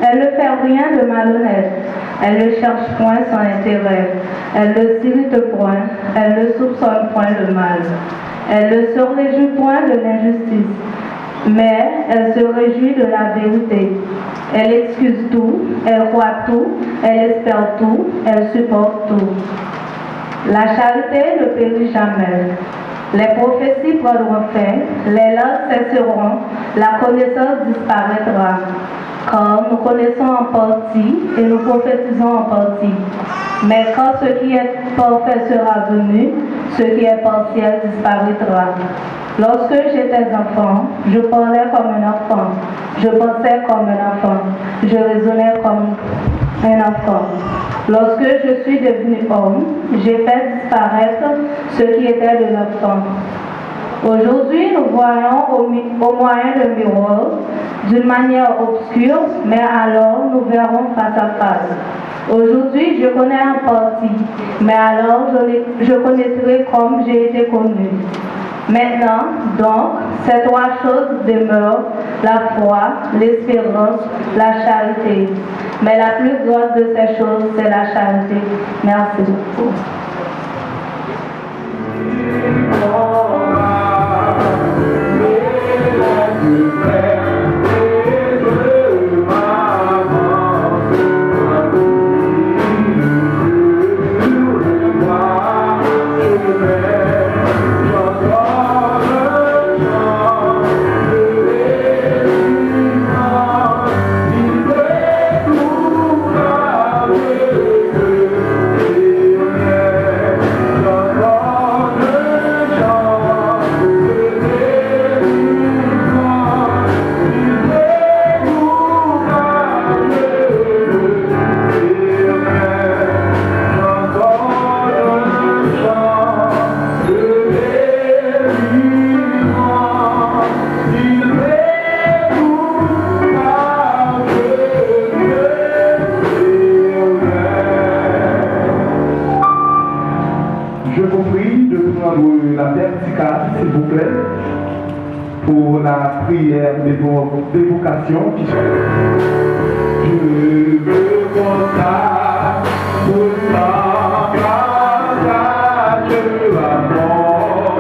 Elle ne fait rien de malhonnête. Elle ne cherche point son intérêt. Elle ne s'irrite point. Elle ne soupçonne point le mal. Elle ne se réjouit point de l'injustice, mais elle se réjouit de la vérité. Elle excuse tout, elle croit tout, elle espère tout, elle supporte tout. La charité ne périt jamais. Les prophéties prendront fin, les langues cesseront, la connaissance disparaîtra. Car nous connaissons en partie et nous prophétisons en partie. Mais quand ce qui est parfait sera venu, ce qui est partiel disparaîtra. Lorsque j'étais enfant, je parlais comme un enfant, je pensais comme un enfant, je raisonnais comme un enfant. Lorsque je suis devenu homme, j'ai fait disparaître ce qui était de l'enfant. Aujourd'hui, nous voyons au moyen d'un miroir, d'une manière obscure, mais alors nous verrons face à face. Aujourd'hui, je connais en partie, mais alors je connaîtrai comme j'ai été connu. Maintenant, donc, ces trois choses demeurent, la foi, l'espérance, la charité. Mais la plus grande de ces choses, c'est la charité. Merci beaucoup. S'il vous plaît, pour la prière d'évocation qui sont. Je veux contact pour ta grâce, je l'amore,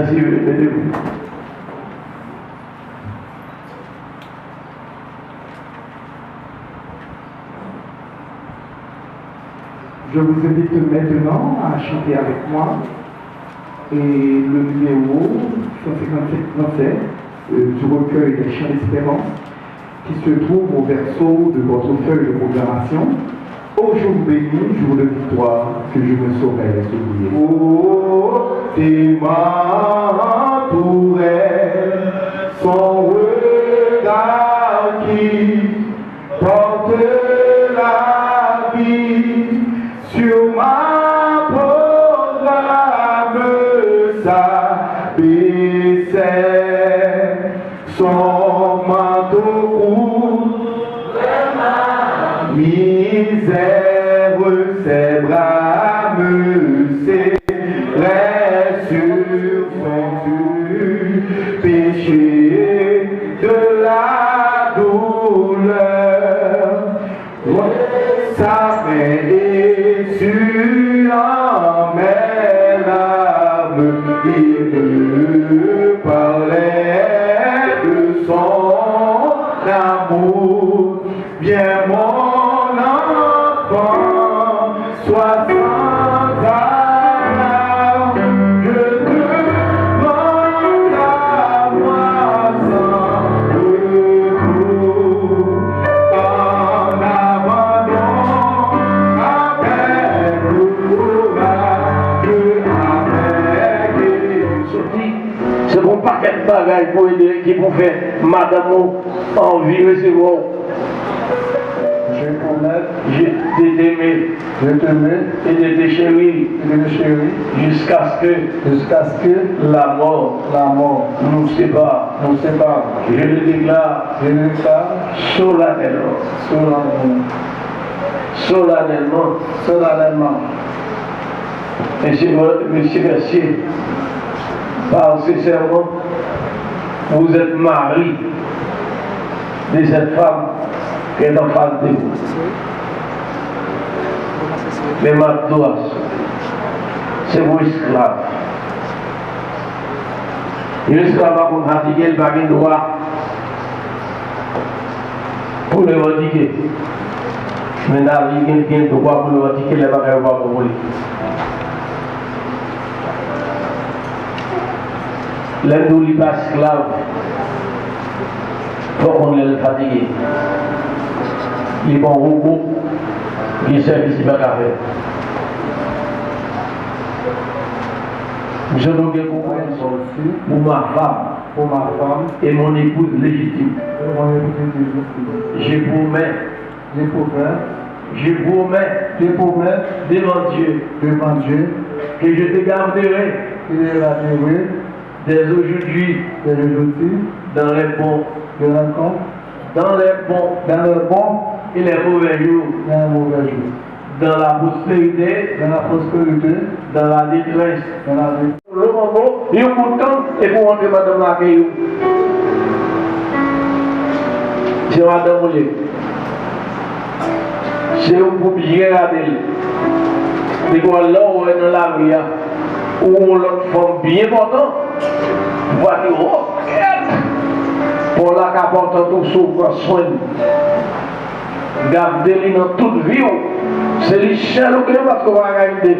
Merci, mettez-vous. Je vous invite maintenant à chanter avec moi et le numéro 157 du recueil des chants d'espérance qui se trouve au verso de votre feuille de programmation. Ô jour béni, jour de victoire, que je me saurai souvenir. Oh, tes mains pour elle, son regard qui porte la vie sur ma programme, s'abaissait son manteau court, misère, ses bras me serraient sur son du péché, de la douleur. Sa main essuie en mes larmes, il me parlait de son amour. Viens mon enfant, sois sans alarme, je te rends à moi sans retour. En abandon, avec courage, avec c'est bon paquet de bagages pour aider, qui pour faire madame envie de recevoir. Je promets, Je t'aimais je t'aimais et de te chérir et de chérir jusqu'à ce que la mort nous sépare. nous sépare. Je le déclare Je le déclare solennellement. Monsieur Mercier, par ce serment, vous êtes mari de cette femme qui est en face de vous. Mais maintenant, c'est vos esclaves. L'esclave a pour fatiguer le bagage droit pour le revendiquer. Maintenant, il y a quelqu'un de droit pour le revendiquer les bagages droit pour vous. L'un nous n'est pas esclave, il faut qu'on le fatigue. Il est bon robot, il est service, il va faire. Je dois bien comprendre pour ma femme et mon épouse légitime. Je promets devant Dieu que je te garderai dès aujourd'hui dans les bons et les mauvais jours, dans la prospérité, dans la détresse. Le moment, il y a beaucoup de temps et pour rentrer madame l'accueil. C'est madame Olé. C'est un pour bien regarder. C'est quoi là où est dans la vie, où l'autre femme bien portant, voit dire, oh, pour la capote tout souffre soin. Gardez-les dans toute vie. C'est les seul parce qu'on va regarder.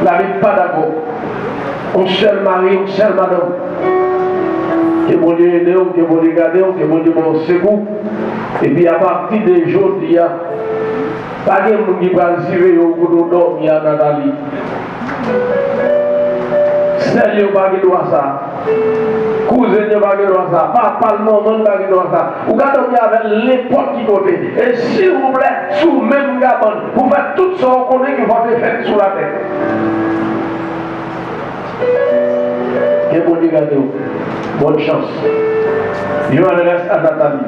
La vie n'est pas d'accord. Un seul mari, une seule madame. Que mon Dieu aide, que mon Dieu garde, que mon Dieu bon secours. Et puis à partir des jours, il y a pas de monde qui va se lever pour nous dormir dans la vie. Seigneur, pas de droit ça. Cousin ne va pas ça, papa le moment ne va pas ça. Vous gardez avec n'importe qui côté. Et s'il vous plaît, sous même gamin, vous faites tout ce qu'on connaît qui va être fait sur la tête. Que bon Dieu garde vous. Bonne chance. Je m'adresse à Nathalie.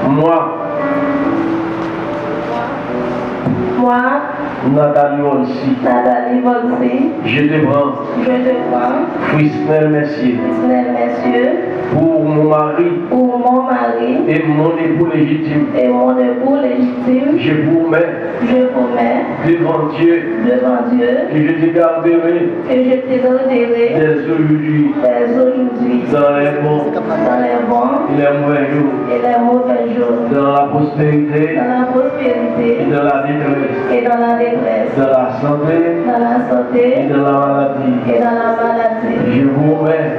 Moi, Nathalie Volsi, je te prends, Frisnel Messier, pour mon mari, mari et mon époux légitime. et mon époux légitime, Je vous mets devant Dieu que je te garderai dès aujourd'hui dans les bons et les mauvais jours, dans la prospérité et dans la détresse, dans la santé et dans la maladie. Je vous mets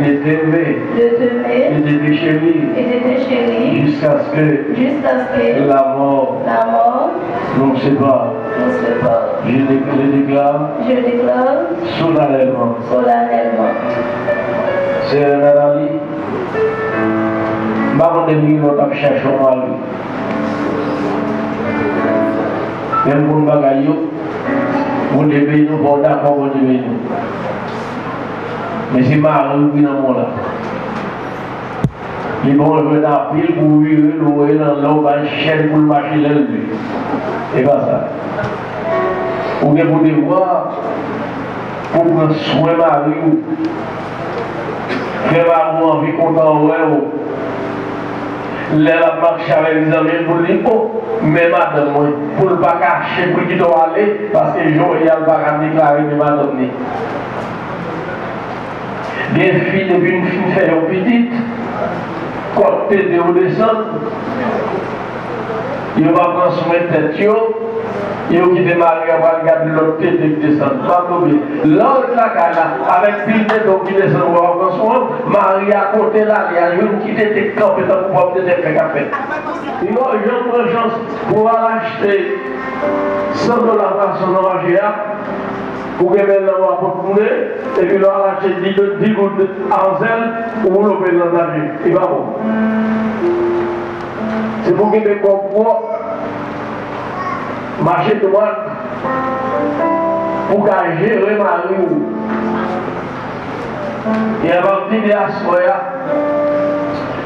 de t'aimer et de te chérir jusqu'à ce que la mort nous sépare. Je déclare solennellement. C'est Nathalie. Maman de lui, on cherche un mari. Même pour le bagage, vous devez nous voir d'accord, vous devez nous. Mais c'est mari qui est dans mon là. Ils vont jouer dans la pile pour louer dans l'eau, dans le chien pour le marcher là. Et pas ça. Vous devez voir pour prendre soin de Marie. Faire avoir envie content ouais. Là, marche avec les amis pour lui, oh, mais madame, pour ne pas cacher, pour qu'il doit aller, parce que jour il y a le pas déclaré de madame. Des filles, depuis une fille fait une petite, côté de haut descendre, il va prendre soin de tête, il va quitter Marie, il va regarder l'autre tête qui descend. L'autre là, avec pile de dos qui descend, il va prendre soin. Marie à côté là, il y a une qui était campée pour pouvoir peut-être faire café. Il y a une chance pour acheter $100 par son orangère pour que les gens pour tourner et puis leur acheter 10 gouttes en zèle pour le payer dans la vie. Il va bon. C'est pour que les gens marcher de moi pour gérer ma rue. Et à partir de la soirée,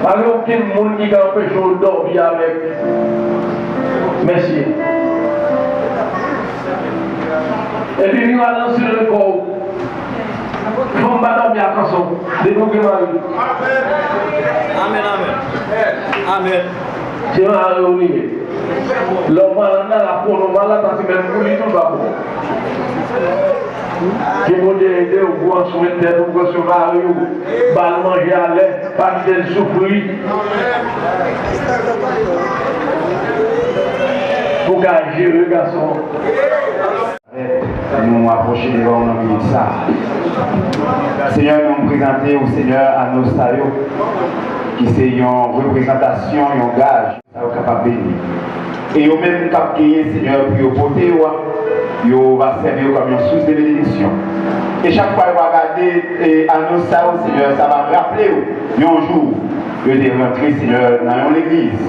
il n'y a aucun monde qui empêche de dormir avec. Merci. Et puis, il va lancer le corps. Il faut pas dormir à Kasson. Débouquer ma rue. Amen, amen. Amen. C'est un réunion. L'homme a la peau, l'homme a la tasse, même pour lui, tout va bon. Qui vont aider au bout en soin de tête, au bout sur la rue, bal manger à l'air, pas de souffrir. Pour gager le garçon. Nous approcher devant nous ça. Seigneur, nous présenter au Seigneur à nos saillots qui c'est une représentation, un gage, ça va capable de bénir. Et au même cap gagné, Seigneur, pour porter, il va servir comme une source de bénédiction. Et chaque fois, il va regarder à nos saillots, Seigneur, ça va rappeler un jour, il est rentré, Seigneur, dans l'église,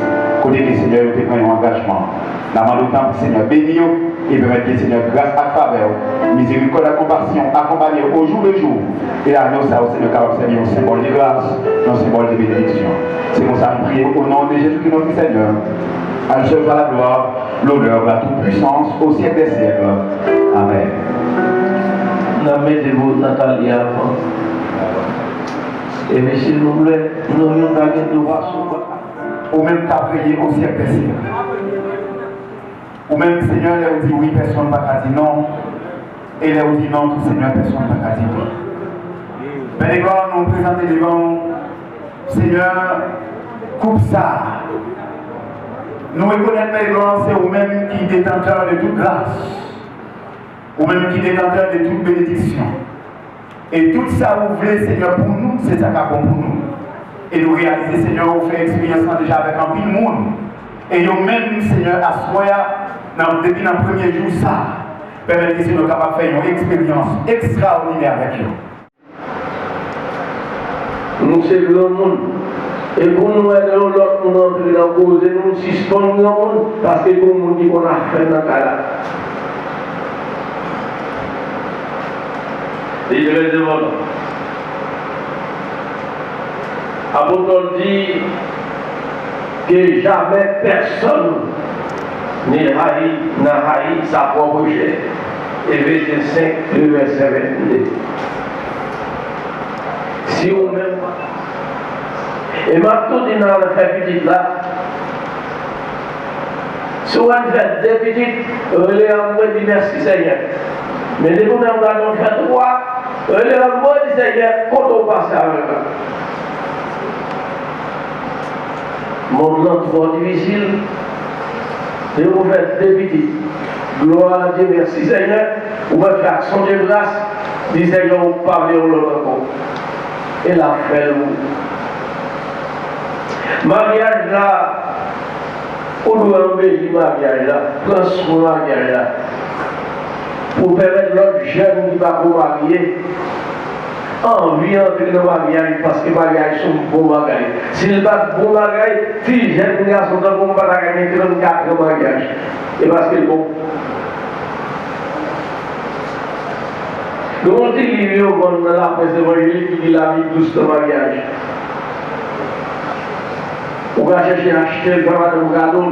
côté que Seigneur, il prend un engagement. Dans le temps, Seigneur, bénis et permettre que Seigneur, grâce à faveur, miséricorde et compassion, accompagner au jour le jour. Et là, nous, ça, Seigneur, capable de servir un symbole de grâce, un symbole de bénédiction. C'est comme ça que nous prions au nom de Jésus-Christ, notre Seigneur. À lui seul la gloire, l'honneur, la toute-puissance, au siècle des siècles. Amen. Mettez-vous Nathalie avant. Et mais s'il vous plaît, nous avons gagné de voir sur Ou même qu'à prier au siècle des siècles. Ou même Seigneur, il dit oui, personne ne va dire non. Et il dit non, tout Seigneur, personne ne va dire oui. Mais les gars, nous présentons devant Seigneur, coupe ça. Nous reconnaissons les grands, c'est vous-même qui est détenteur de toute grâce. Vous-même qui est détenteur de toute bénédiction. Et tout ça, vous voulez, Seigneur, pour nous, c'est ça qui est bon pour nous. Et nous réaliser, Seigneur, vous faites expérience déjà avec un pile monde. Et nous-mêmes, Seigneur, à soya, depuis le premier jour, ça, permet que nous sommes capables de faire une expérience extraordinaire avec eux. Nous, c'est le monde. Et pour nous aider l'autre, nous entrer dans la cause, nous suspendons dans le monde, parce que pour nous, on a fait dans le cas. Et je vais demander. Apôtre dit que jamais personne n'a haï sa propre chair. Éphésiens 5, le verset 22. Si on même Et maintenant, on a fait petite là. Si on fait des petites, on les a dit merci Seigneur. Mais dès qu'on a fait trois, on les a dit Seigneur, quand on passe avec eux. Mon nom trop difficile. Et vous faites des petites. Gloire à Dieu, merci Seigneur. Vous faites action de grâce. Dis Seigneur, vous parlez au l'autre encore. Et la fait vous. Mariage là, on doit embellir le mariage là, transformer le mariage là. Pour permettre l'autre jeune qui va vous marier, envie d'entrer dans le mariage parce que le mariage est un bon mariage. S'il va bon mariage, si jeune garçon dans le bon mariage, il y a 34 mariages. Et parce que bon. Nous on dit qu'il y a dans la presse évangélique qui dit la vie douce de mariage. On va chercher à acheter le cadeau.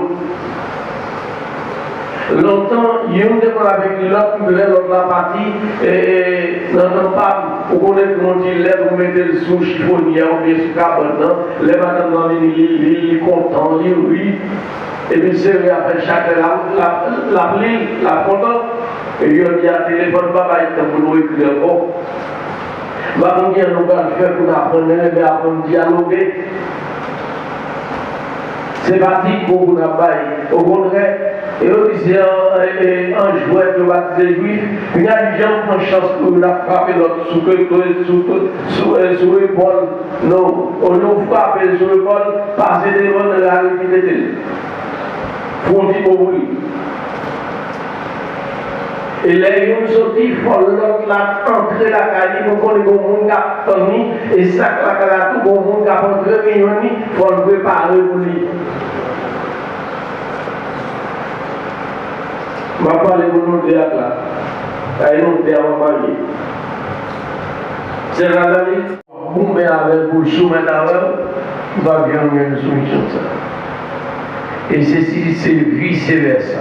Longtemps, il y a un débat avec l'autre la partie, et dans pas, vous connaissez comment il est, vous mettez le sous chiffonnier, ou bien sous cabane, les matins, il est content, oui, et puis c'est vrai, après chaque la content, et il dit à téléphone, papa, il est pour nous écrire encore. Nous allons faire pour apprendre à dialoguer. C'est parti pour vous n'avoir. Au contraire, et on disait un jouet de baptisé juif, il y a des gens qui prennent chance pour nous frapper l'autre sous l'épaule. Non, on nous frappe sous l'épaule, passer devant la réalité. Pour dire pour vous. Et les gens sont dit, il faut l'autre là, entrer la caille, pour qu'on ait un monde qui a tenu, et ça, tout le monde qui a entré, il faut le préparer pour lui. Je vais parler de mon théâtre là. Il y a un théâtre à marier. C'est la vie. Vous mettez avec vous, soumettre avec vous, va bien une soumission de ça. Et ceci, c'est vice-versa.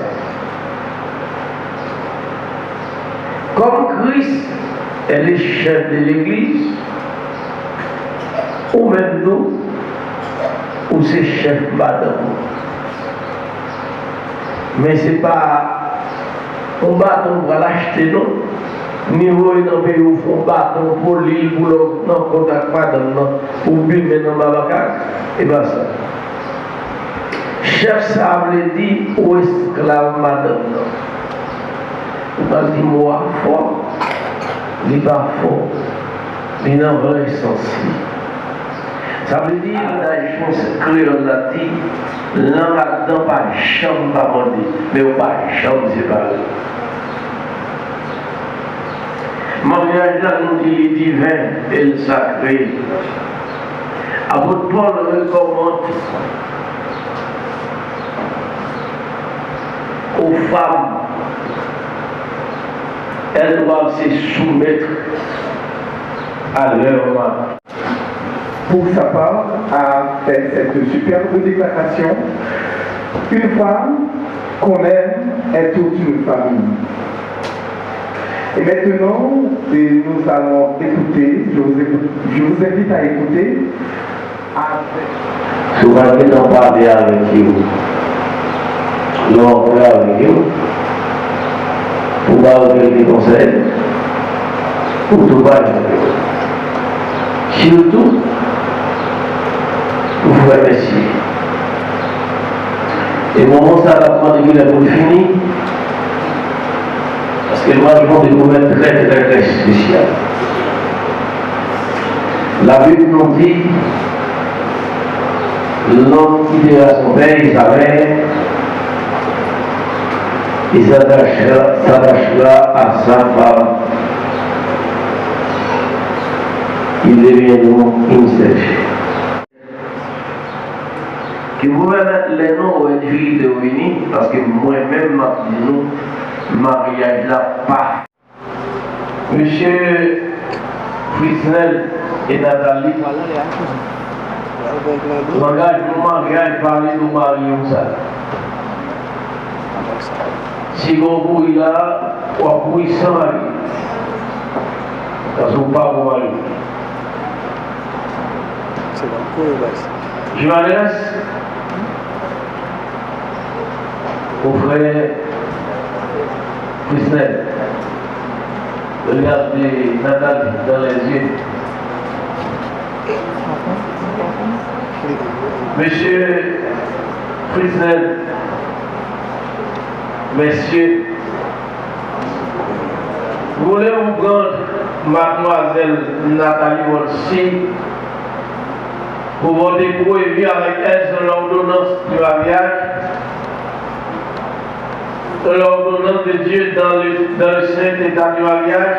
Comme Christ est le chef de l'Église, ou même nous, ou c'est chef madame. Mais ce n'est pas un bâton pour l'acheter, non. Niveau dans le pays où on bâton pour l'île, pour le contact madame, pour bimer dans le babacar, et bien ça. Chef, ça veut dire ou esclave madame, non. On dit moi fort, il n'est pas fort, il n'a pas vrai sens. Ça veut dire la réponse créole latine, l'un là-dedans pas chambre pas bandé, mais pas chambre séparée. Mariage là nous dit le divin et le sacré. Apôtre Paul recommande aux femmes. Elles doivent se soumettre à leur mari. Pour sa part, a fait cette superbe déclaration. Une femme qu'on aime est toute une famille. Et maintenant, nous allons écouter, je vous invite à écouter. Souvent, nous allons parler avec vous. Nous allons parler avec vous. Pour avoir des conseils, pour tout faire. Surtout, pour faire merci. Et au moment où ça va prendre pour finir, parce que moi je prends des moments très spéciaux. La Bible nous dit, l'homme qui est à son père et sa mère, il s'attachera à sa femme. Il devient donc une seule. Que vous pouvez mettre les noms aux filles de Winnie, parce que moi-même, nous, mariage là, pas. Monsieur Frisnel et Nathalie, mariage, parler de mariage ça. Si vous êtes là, vous êtes sans mari. Parce que vous n'êtes pas vos maris. C'est bon, Je m'adresse au frère Christelle. Regardez Nathalie dans les yeux. Monsieur Christelle, messieurs, voulez-vous prendre mademoiselle Nathalie Wolsi pour voter pour et vivre avec elle sur l'ordonnance du mariage, sur l'ordonnance de Dieu dans le saint état du mariage?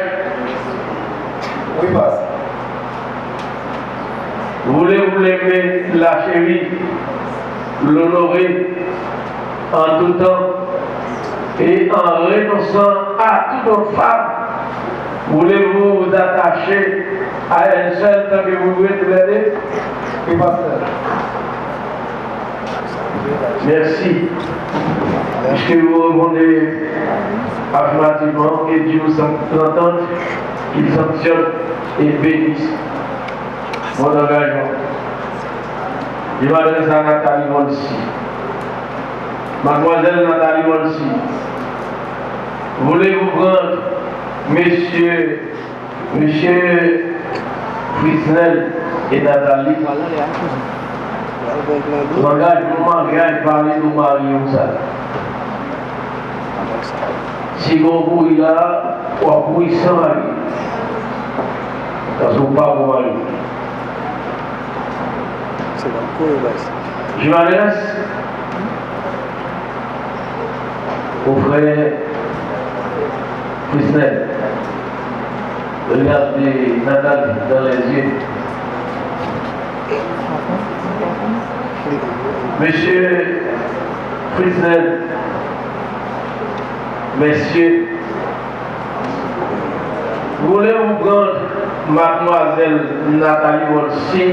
Oui, passe. Voulez-vous l'aimer, la chérir, l'honorer en tout temps et en renonçant à toute autre femme? Voulez-vous vous attacher à elle seule tant que vous voulez tous les deux? Oui, pasteur. Merci. Est-ce que vous répondez affirmativement et Dieu vous entende, qu'il sanctionne et bénisse mon engagement? Je m'adresse à Nathalie Wolsi. Mademoiselle Nathalie Wolsi, voulez-vous prendre Monsieur Frisnel et Nathalie? L'engagement vient parler de Marie. Si vous pouvez là, ou vous pouvez sans mari, parce que vous ne pas vous mari. Je m'adresse au frère Christelle. Regardez Nathalie dans les yeux. Monsieur Christelle, messieurs, voulez-vous prendre mademoiselle Nathalie Wolsi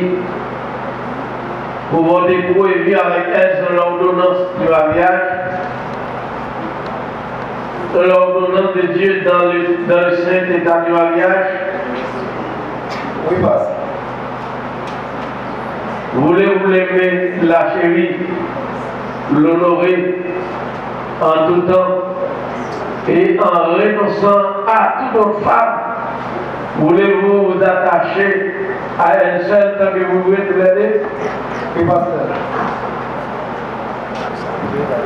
pour voter pour et vivre avec elle sur l'ordonnance du mariage, sur l'ordonnance de Dieu dans le saint état du mariage? Oui, passe. Voulez-vous l'aimer, la chérir, l'honorer en tout temps et en renonçant à toute autre femme? Voulez-vous vous attacher à elle seule tant que vous voulez tous les deux? Oui, pasteur.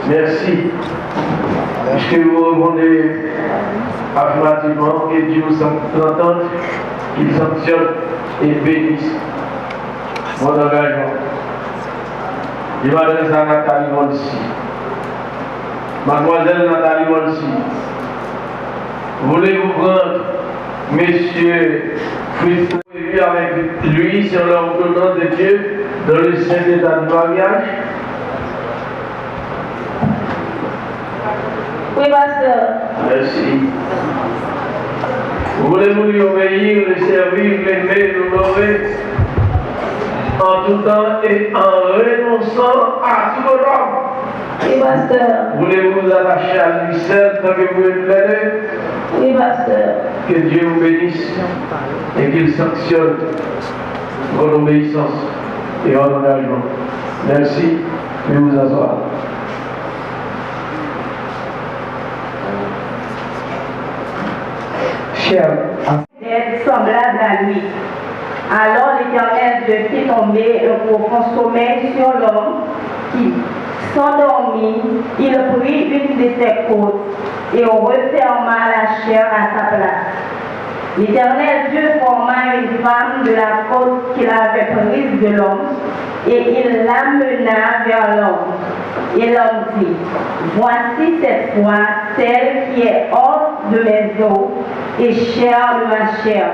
Merci. Est-ce que vous répondez affirmativement et Dieu vous entende, qu'il sanctionne et bénisse mon engagement? Je m'adresse à Nathalie Wolsi. Mademoiselle Nathalie Wolsi, voulez-vous prendre Monsieur Christ et vivre avec lui sur l'ordonnance de Dieu dans le saint état du mariage? Oui, pasteur. Merci. Voulez-vous lui obéir, le servir, l'aimer, l'honorer en tout temps et en renonçant à tout le homme? Oui, pasteur. Voulez-vous vous attacher à lui seul tant que vous êtes plaidé? Oui, pasteur. Que Dieu vous bénisse et qu'il sanctionne votre obéissance et votre engagement. Merci. Je vais vous asseoir. Cher D'être semblable à lui. Alors l'Éternel Dieu fit tomber un profond sommeil sur l'homme qui s'endormit. Il prit une de ses côtes et referma la chair à sa place. L'Éternel Dieu forma une femme de la côte qu'il avait prise de l'homme et il l'amena vers l'homme. Et l'homme dit, voici cette fois celle qui est hors de mes os et chair de ma chair.